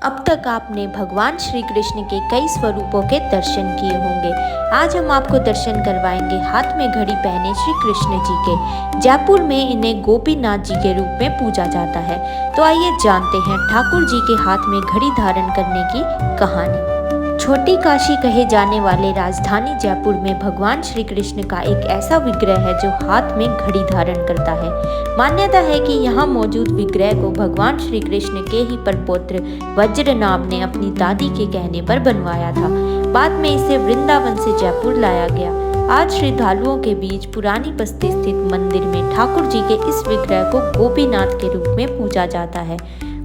अब तक आपने भगवान श्री कृष्ण के कई स्वरूपों के दर्शन किए होंगे। आज हम आपको दर्शन करवाएंगे हाथ में घड़ी पहने श्री कृष्ण जी के। जयपुर में इन्हें गोपीनाथ जी के रूप में पूजा जाता है। तो आइए जानते हैं ठाकुर जी के हाथ में घड़ी धारण करने की कहानी। छोटी काशी कहे जाने वाले राजधानी जयपुर में भगवान श्री कृष्ण का एक ऐसा विग्रह है जो हाथ में घड़ी धारण करता है। मान्यता है कि यहाँ मौजूद विग्रह को भगवान श्री कृष्ण के ही परपौत्र वज्रनाभ ने अपनी दादी के कहने पर बनवाया था। बाद में इसे वृंदावन से जयपुर लाया गया। आज श्रद्धालुओं के बीच पुरानी बस्ती स्थित मंदिर में ठाकुर जी के इस विग्रह को गोपीनाथ के रूप में पूजा जाता है।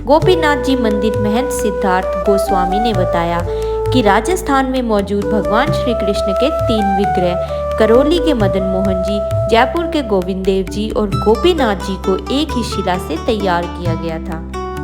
गोपीनाथ जी मंदिर महंत सिद्धार्थ गोस्वामी ने बताया कि राजस्थान में मौजूद भगवान श्री कृष्ण के 3 विग्रह करौली के मदन मोहन जी, जयपुर के गोविंद देव जी और गोपीनाथ जी को एक ही शिला से तैयार किया गया था।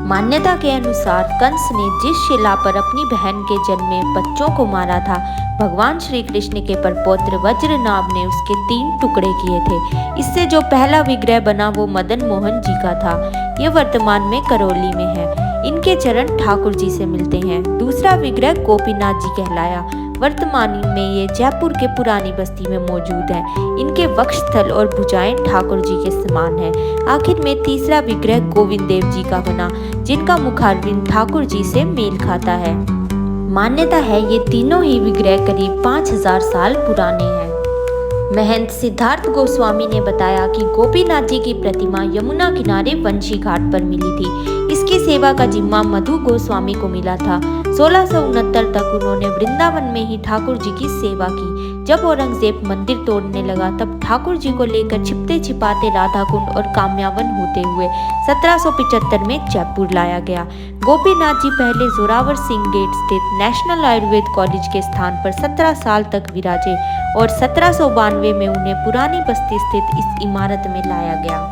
मान्यता के अनुसार कंस ने जिस शिला पर अपनी बहन के जन्मे बच्चों को मारा था, भगवान श्री कृष्ण के परपौत्र वज्रनाभ ने उसके 3 टुकड़े किए थे। इससे जो पहला विग्रह बना वो मदन मोहन जी का था। ये वर्तमान में करौली में है। इनके चरण ठाकुर जी से मिलते हैं। दूसरा विग्रह गोपीनाथ जी कहलाया। वर्तमान में ये जयपुर के पुरानी बस्ती में मौजूद है। इनके वक्षस्थल और भुजाएं ठाकुर जी के समान है। आखिर में तीसरा विग्रह गोविंद देव जी का बना, जिनका मुखारविंद ठाकुर जी से मेल खाता है। मान्यता है ये तीनों ही विग्रह करीब 5000 साल पुराने हैं। महंत सिद्धार्थ गोस्वामी ने बताया कि गोपीनाथ जी की प्रतिमा यमुना किनारे वंशी घाट पर मिली थी। इसकी सेवा का जिम्मा मधु गोस्वामी को मिला था। 1669 तक उन्होंने वृंदावन में ही ठाकुर जी की सेवा की। जब औरंगजेब मंदिर तोड़ने लगा तब ठाकुर जी को लेकर छिपते छिपाते राधा कुंड और कामयावन होते हुए 1775 में जयपुर लाया गया। गोपीनाथ जी पहले जोरावर सिंह गेट स्थित नेशनल आयुर्वेद कॉलेज के स्थान पर 17 साल तक विराजे और 1792 में उन्हें पुरानी बस्ती स्थित इस इमारत में लाया गया।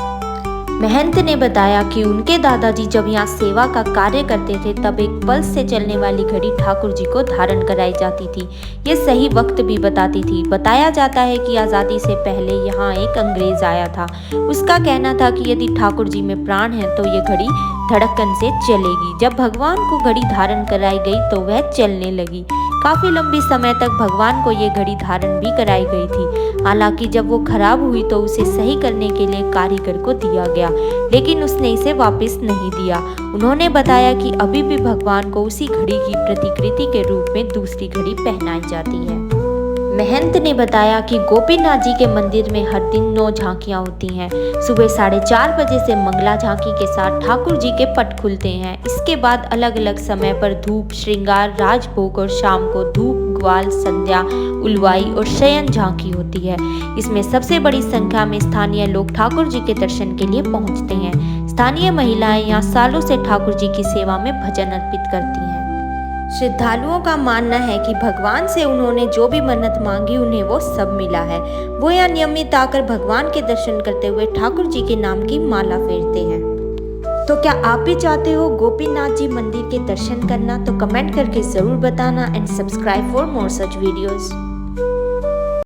महंत ने बताया कि उनके दादाजी जब यहाँ सेवा का कार्य करते थे तब एक पल्स से चलने वाली घड़ी ठाकुर जी को धारण कराई जाती थी। ये सही वक्त भी बताती थी। बताया जाता है कि आज़ादी से पहले यहाँ एक अंग्रेज आया था। उसका कहना था कि यदि ठाकुर जी में प्राण है तो ये घड़ी धड़कन से चलेगी। जब भगवान को घड़ी धारण कराई गई तो वह चलने लगी। काफी लंबी समय तक भगवान को ये घड़ी धारण भी कराई गई थी। हालांकि जब वो खराब हुई तो उसे सही करने के लिए कारीगर को दिया गया, लेकिन उसने इसे वापस नहीं दिया। उन्होंने बताया कि अभी भी भगवान को उसी घड़ी की प्रतिकृति के रूप में दूसरी घड़ी पहनाई जाती है। महंत ने बताया कि गोपीनाथ जी के मंदिर में हर दिन 9 झांकियां होती हैं। सुबह 4:30 बजे से मंगला झांकी के साथ ठाकुर जी के पट खुलते हैं। इसके बाद अलग अलग समय पर धूप, श्रृंगार, राजभोग और शाम को धूप, ग्वाल, संध्या, उलवाई और शयन झांकी होती है। इसमें सबसे बड़ी संख्या में स्थानीय लोग ठाकुर जी के दर्शन के लिए पहुंचते हैं। स्थानीय महिलाएं यहाँ सालों से ठाकुर जी की सेवा में भजन अर्पित करती हैं। श्रद्धालुओं का मानना है कि भगवान से उन्होंने जो भी मन्नत मांगी उन्हें वो सब मिला है। वो यहाँ नियमित आकर भगवान के दर्शन करते हुए ठाकुर जी के नाम की माला फेरते हैं। तो क्या आप भी चाहते हो गोपीनाथ जी मंदिर के दर्शन करना? तो कमेंट करके जरूर बताना and subscribe for more such videos.